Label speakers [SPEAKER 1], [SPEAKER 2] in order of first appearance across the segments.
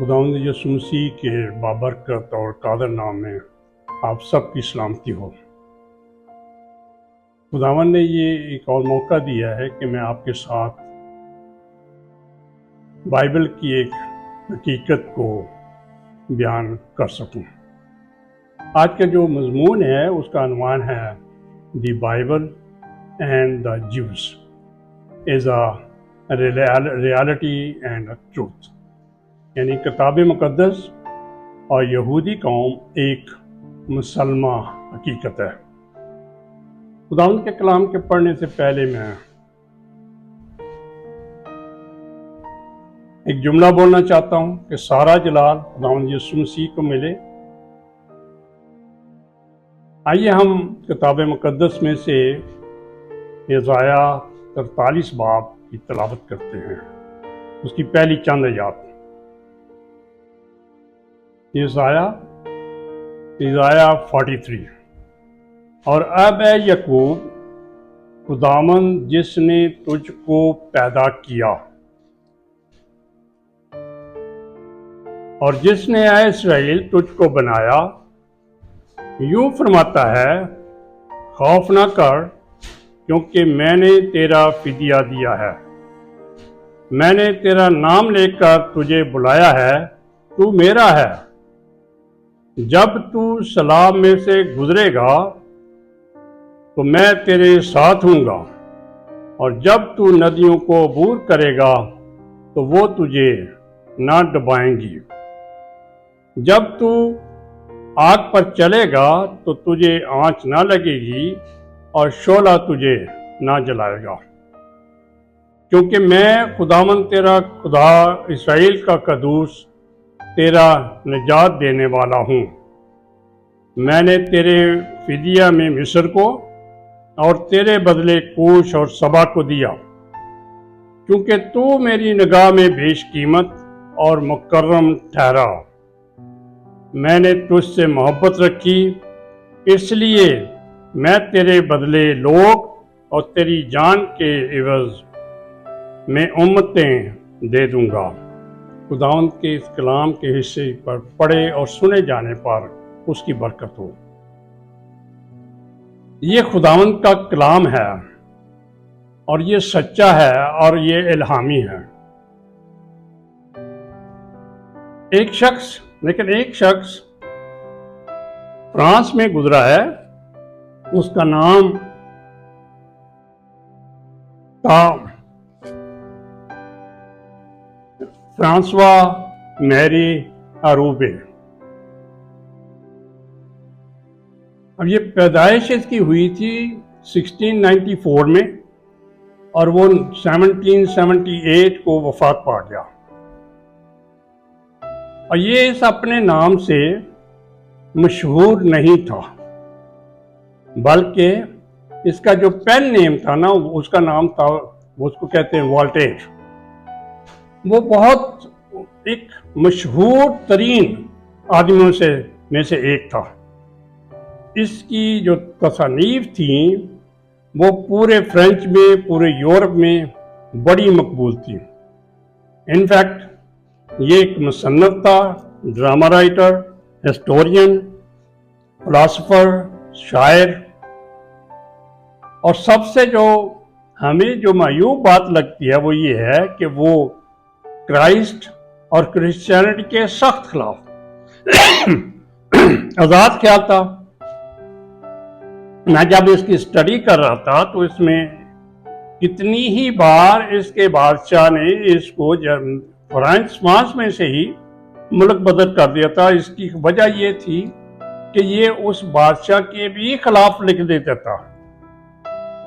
[SPEAKER 1] खुदावंद यीशु मसीह के बाबरकत और कादर नाम में आप सब की सलामती हो। खुदावंद ने ये एक और मौका दिया है कि मैं आपके साथ बाइबल की एक हकीकत को बयान कर सकूं। आज का जो मजमून है उसका अनवान है the Bible and the Jews as a reality and a truth, यानी किताब मुकद्दस और यहूदी कौम एक मुसलमा हकीकत है। खुदावंद के कलाम के पढ़ने से पहले मैं एक जुमला बोलना चाहता हूं कि सारा जलाल खुदावंद यीशु मसीह को मिले। आइए हम किताब मुकद्दस में से यशाया 43 बाब की तलावत करते हैं। उसकी पहली चंद आयत यशाया 43। और अब ऐ याकूब, खुदावंद जिसने तुझको पैदा किया और जिसने ऐ इस्राएल तुझको बनाया, यूं फरमाता है, खौफ न कर, क्योंकि मैंने तेरा फिदिया दिया है। मैंने तेरा नाम लेकर तुझे बुलाया है, तू मेरा है। जब तू सलाब में से गुजरेगा तो मैं तेरे साथ हूँगा, और जब तू नदियों को अबूर करेगा तो वो तुझे ना डुबाएंगी। जब तू आग पर चलेगा तो तुझे आंच ना लगेगी और शोला तुझे ना जलाएगा, क्योंकि मैं खुदावंद तेरा खुदा, इस्राएल का कदूस, तेरा निजात देने वाला हूँ। मैंने तेरे फिदिया में मिस्र को और तेरे बदले कूश और सबा को दिया, क्योंकि तू मेरी निगाह में बेशकीमत और मुकर्रम ठहरा। मैंने तुझसे मोहब्बत रखी, इसलिए मैं तेरे बदले लोग और तेरी जान के इवज में उम्मतें दे दूंगा। खुदावंद के इस कलाम के हिस्से पर पढ़े और सुने जाने पर उसकी बरकत हो। ये खुदावंद का कलाम है और ये सच्चा है और ये इल्हामी है। एक शख्स फ्रांस में गुजरा है। उसका नाम था फ्रांसवा मैरी अरूबे। अब ये पैदाइश इसकी हुई थी 1694 में और वो 1778 को वफात पा गया। और ये इस अपने नाम से मशहूर नहीं था, बल्कि इसका जो पेन नेम था ना, उसका नाम था, उसको कहते हैं वोल्टेयर। वो बहुत एक मशहूर तरीन आदमियों में से एक था। इसकी जो तसानीफ थी वो पूरे फ्रेंच में, पूरे यूरोप में बड़ी मकबूल थी। इनफैक्ट ये एक मुसन्निफ था, ड्रामा राइटर, हिस्टोरियन, फिलासफर, शायर। और सबसे जो हमें जो मायूब बात लगती है वो ये है कि वो क्राइस्ट और क्रिश्चियनिटी के सख्त खिलाफ आज़ाद ख्याल था। मैं जब इसकी स्टडी कर रहा था तो इसमें कितनी ही बार इसके बादशाह ने इसको फ्रांस में से ही मुल्क बदल कर दिया था। इसकी वजह ये थी कि ये उस बादशाह के भी खिलाफ लिख देता था,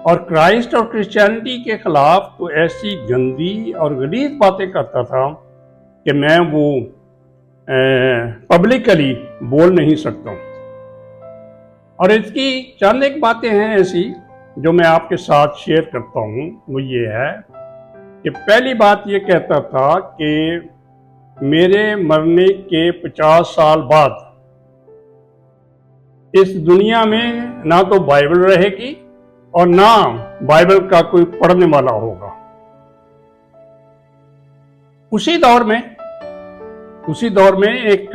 [SPEAKER 1] और क्राइस्ट और क्रिश्चियनिटी के खिलाफ तो ऐसी गंदी और गलीज बातें करता था कि मैं वो पब्लिकली बोल नहीं सकता। और इसकी चंद एक बातें हैं ऐसी जो मैं आपके साथ शेयर करता हूँ। वो ये है कि पहली बात ये कहता था कि मेरे मरने के 50 साल बाद इस दुनिया में ना तो बाइबल रहेगी और ना बाइबल का कोई पढ़ने वाला होगा। उसी दौर में उसी दौर में एक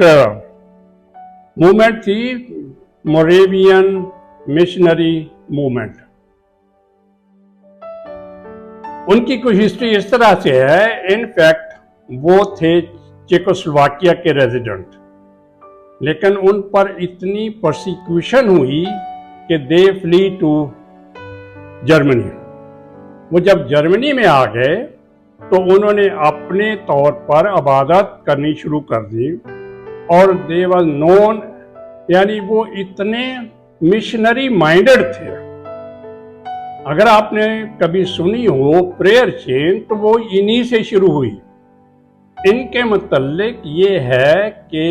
[SPEAKER 1] मूवमेंट थी, मोरेवियन मिशनरी मूवमेंट। उनकी कुछ हिस्ट्री इस तरह से है, इनफैक्ट वो थे चेकोस्लोवाकिया के रेजिडेंट, लेकिन उन पर इतनी परसिक्यूशन हुई कि दे फ्ली टू जर्मनी। वो जब जर्मनी में आ गए तो उन्होंने अपने तौर पर इबादत करनी शुरू कर दी, और दे वाज नोन, यानी वो इतने मिशनरी माइंडेड थे। अगर आपने कभी सुनी हो प्रेयर चेन, तो वो इन्हीं से शुरू हुई। इनके मुतल्लिक ये है कि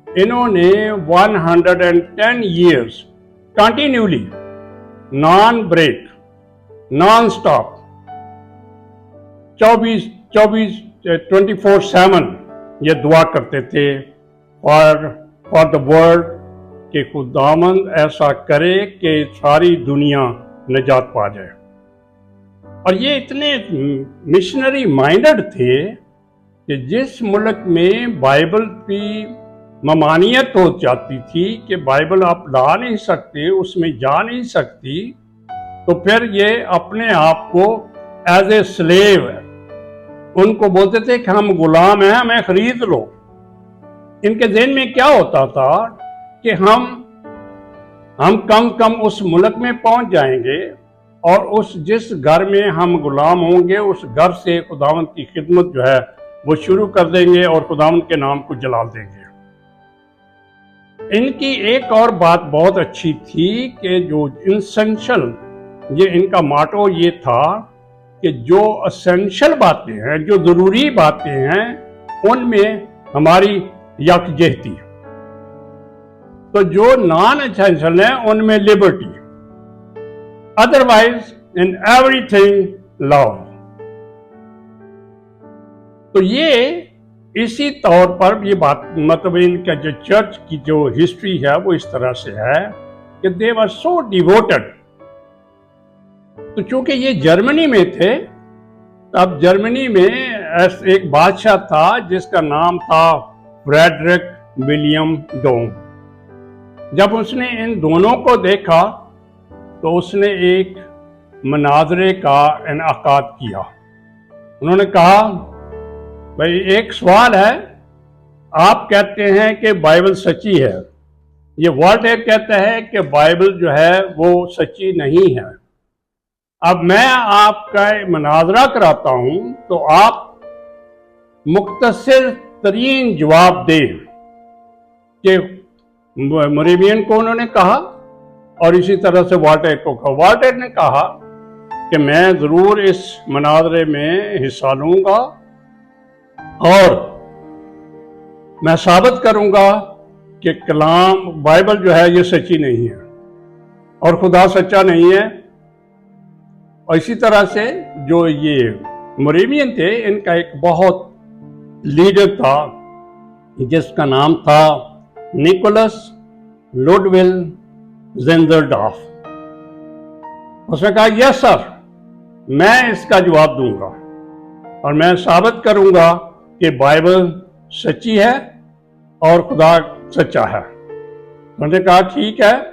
[SPEAKER 1] इन्होंने 110 years continuously, non break, non stop, 24/7 ये दुआ करते थे फॉर द वर्ल्ड, कि खुदावंद ऐसा करे कि सारी दुनिया निजात पा जाए। और ये इतने मिशनरी माइंडेड थे कि जिस मुल्क में बाइबल की ममानियत हो जाती थी कि बाइबल आप ला नहीं सकते, उसमें जा नहीं सकती, तो फिर ये अपने आप को एज ए स्लेव, उनको बोलते थे कि हम गुलाम हैं, हमें खरीद लो। इनके ज़हन में क्या होता था कि हम कम उस मुल्क में पहुंच जाएंगे, और उस जिस घर में हम गुलाम होंगे उस घर से खुदावंद की खिदमत जो है वो शुरू कर देंगे और खुदावंद के नाम को जलाल देंगे। इनकी एक और बात बहुत अच्छी थी कि जो इसेंशियल, ये इनका माटो ये था कि जो एसेंशियल बातें हैं, जो ज़रूरी बातें हैं, उनमें हमारी यकजहती, तो जो नॉन एसेंशियल है उनमें liberty, otherwise in everything love. तो ये इसी तौर पर ये बात, मतलब इनका जो चर्च की जो हिस्ट्री है वो इस तरह से है कि दे वर सो डिवोटेड। तो चूंकि ये जर्मनी में थे, तब जर्मनी में एक बादशाह था जिसका नाम था फ्रेडरिक विलियम डोम। जब उसने इन दोनों को देखा तो उसने एक मनाजरे का इनेकाद किया। उन्होंने कहा, भाई एक सवाल है, आप कहते हैं कि बाइबल सच्ची है, ये वॉल्टेयर कहता है कि बाइबल जो है वो सच्ची नहीं है। अब मैं आपका मनाजरा कराता हूं, तो आप मुख्तसर तरीन जवाब दें। कि मोरेवियन को उन्होंने कहा और इसी तरह से वॉल्टेयर को कहा। वॉल्टेयर ने कहा कि मैं ज़रूर इस मनाजरे में हिस्सा लूँगा और मैं साबित करूँगा कि कलाम बाइबल जो है ये सच्ची नहीं है और खुदा सच्चा नहीं है। और इसी तरह से जो ये मोरेवियन थे, इनका एक बहुत लीडर था जिसका नाम था निकोलस लुडविल ज़ेंजरडॉर्फ। उसने कहा, यस सर, मैं इसका जवाब दूंगा और मैं साबित करूंगा कि बाइबल सच्ची है और खुदा सच्चा है। उन्होंने कहा, ठीक है।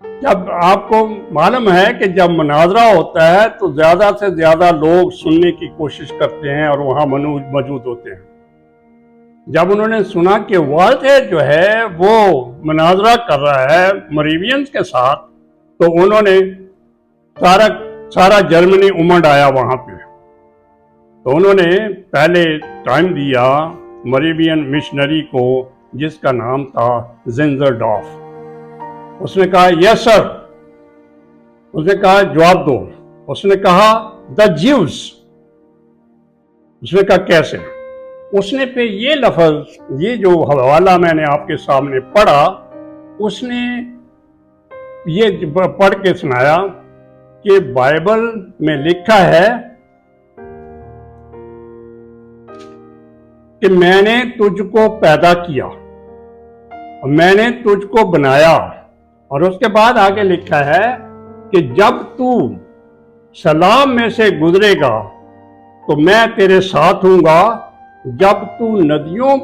[SPEAKER 1] जब आपको मालूम है कि जब मुनाजरा होता है तो ज़्यादा से ज़्यादा लोग सुनने की कोशिश करते हैं और वहाँ मौजूद होते हैं। जब उन्होंने सुना कि वॉल्टेयर जो है वो मुनाजरा कर रहा है मोरेवियंस के साथ, तो उन्होंने सारा जर्मनी उमड़ आया वहाँ पे। तो उन्होंने पहले टाइम दिया मोरेवियन मिशनरी को जिसका नाम था ज़ेंजरडॉर्फ। उसने कहा, यस सर। उसने कहा, जवाब दो। उसने कहा, द ज्यूस। उसने कहा, कैसे? उसने पे ये लफ्ज, ये जो हवाला मैंने आपके सामने पढ़ा, उसने ये पढ़ के सुनाया कि बाइबल में लिखा है कि मैंने तुझको पैदा किया और मैंने तुझको बनाया, और उसके बाद आगे लिखा है कि जब तू सलाम में से गुजरेगा तो मैं तेरे साथ हूंगा जब तू नदियों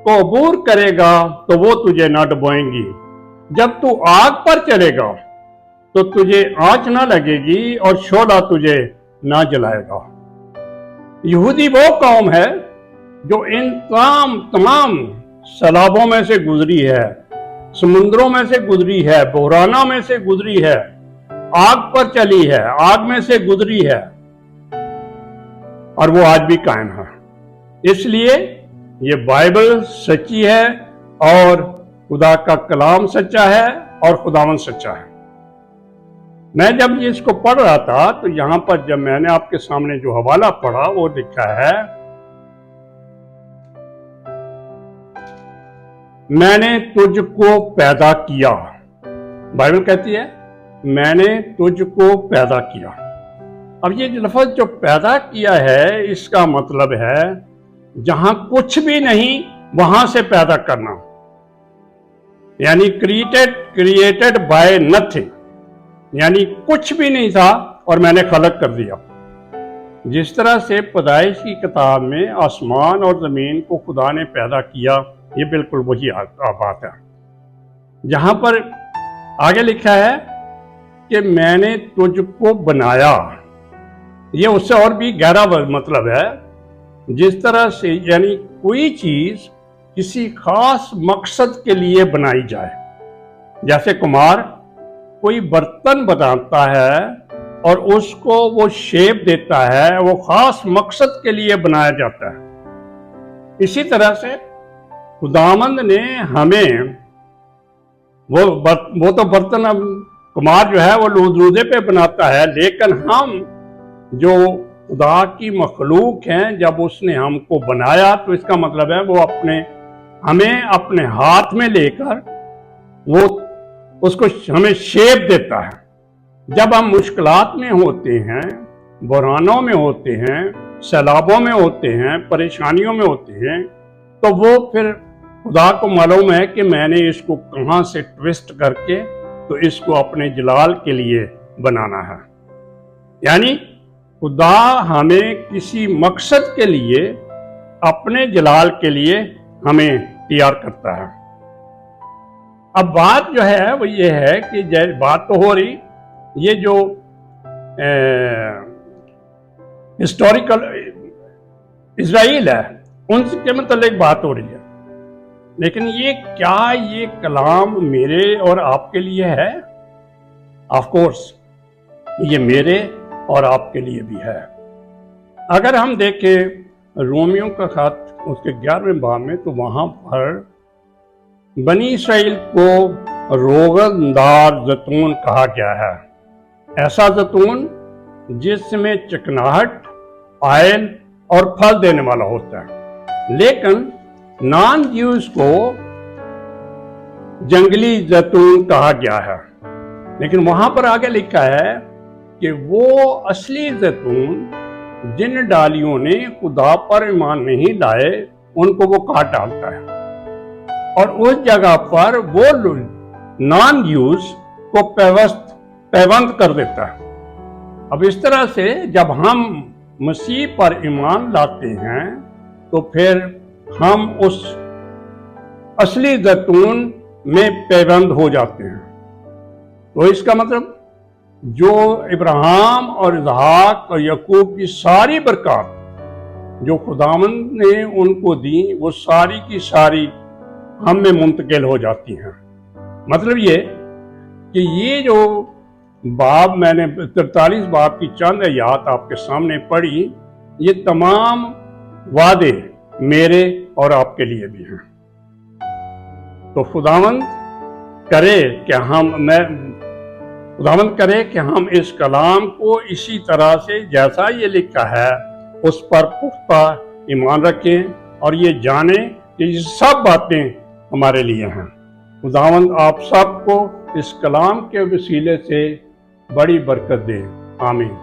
[SPEAKER 1] को अबूर करेगा तो वो तुझे न डुबोएंगी, जब तू आग पर चलेगा तो तुझे आंच न लगेगी और शोला तुझे न जलाएगा। यहूदी वो कौम है जो इन तमाम सैलाबों में से गुजरी है, समुद्रों में से गुजरी है, बहरानों में से गुजरी है, आग पर चली है, आग में से गुजरी है, और वो आज भी कायम है। इसलिए ये बाइबल सच्ची है और खुदा का कलाम सच्चा है और खुदावंद सच्चा है। मैं जब इसको पढ़ रहा था तो यहां पर जब मैंने आपके सामने जो हवाला पढ़ा वो लिखा है, मैंने तुझको पैदा किया। बाइबल कहती है मैंने तुझको पैदा किया। अब ये लफ्ज जो पैदा किया है इसका मतलब है जहां कुछ भी नहीं वहां से पैदा करना, यानी क्रिएटेड बाय नथिंग, यानी कुछ भी नहीं था और मैंने खलक कर दिया। जिस तरह से पैदाइश की किताब में आसमान और जमीन को खुदा ने पैदा किया, ये बिल्कुल वही बात है। जहां पर आगे लिखा है कि मैंने तुझको बनाया, ये उससे और भी गहरा मतलब है। जिस तरह से यानी कोई चीज किसी खास मकसद के लिए बनाई जाए, जैसे कुम्हार कोई बर्तन बनाता है और उसको वो शेप देता है, वो खास मकसद के लिए बनाया जाता है। इसी तरह से खुदावंद ने हमें वो तो बर्तन कुम्हार जो है वो लूदे पे बनाता है, लेकिन हम जो खुदा की मखलूक हैं, जब उसने हमको बनाया तो इसका मतलब है वो हमें अपने हाथ में लेकर वो उसको हमें शेप देता है। जब हम मुश्किलात में होते हैं, बहरानों में होते हैं, सैलाबों में होते हैं, परेशानियों में होते हैं, तो वो फिर खुदा को मालूम है कि मैंने इसको कहाँ से ट्विस्ट करके तो इसको अपने जलाल के लिए बनाना है। यानी खुदा हमें किसी मकसद के लिए, अपने जलाल के लिए हमें तैयार करता है। अब बात जो है वो ये है कि बात तो हो रही, ये जो हिस्टोरिकल इजराइल है उनके मतलब बात हो रही है, लेकिन ये कलाम मेरे और आपके लिए है? ऑफ कोर्स ये मेरे और आपके लिए भी है। अगर हम देखें रोमियो का खत उसके 11वें बाब में, तो वहां पर बनी इसराइल को रोगनदार जैतून कहा गया है, ऐसा जैतून जिसमें चिकनाहट, ऑयल और फल देने वाला होता है। लेकिन नॉन ज्यूज को जंगली जैतून कहा गया है। लेकिन वहां पर आगे लिखा है कि वो असली जैतून जिन डालियों ने खुदा पर ईमान नहीं लाए उनको वो काट डालता है और उस जगह पर वो नॉन यूज को पैबंद कर देता है। अब इस तरह से जब हम मसीह पर ईमान लाते हैं तो फिर हम उस असली जैतून में पैबंद हो जाते हैं। तो इसका मतलब जो इब्राहिम और इसहाक और याकूब की सारी बरकत जो खुदावंद ने उनको दी, वो सारी की सारी हम में मुंतकिल हो जाती हैं। मतलब ये कि ये जो बाब मैंने 43 बाब की चंद आयत आपके सामने पढ़ी, ये तमाम वादे मेरे और आपके लिए भी हैं। तो खुदावंद करे कि हम इस कलाम को इसी तरह से जैसा ये लिखा है उस पर पुख्ता ईमान रखें और ये जाने कि ये सब बातें हमारे लिए हैं। खुदावंद आप सबको इस कलाम के वसीले से बड़ी बरकत दे। आमीन।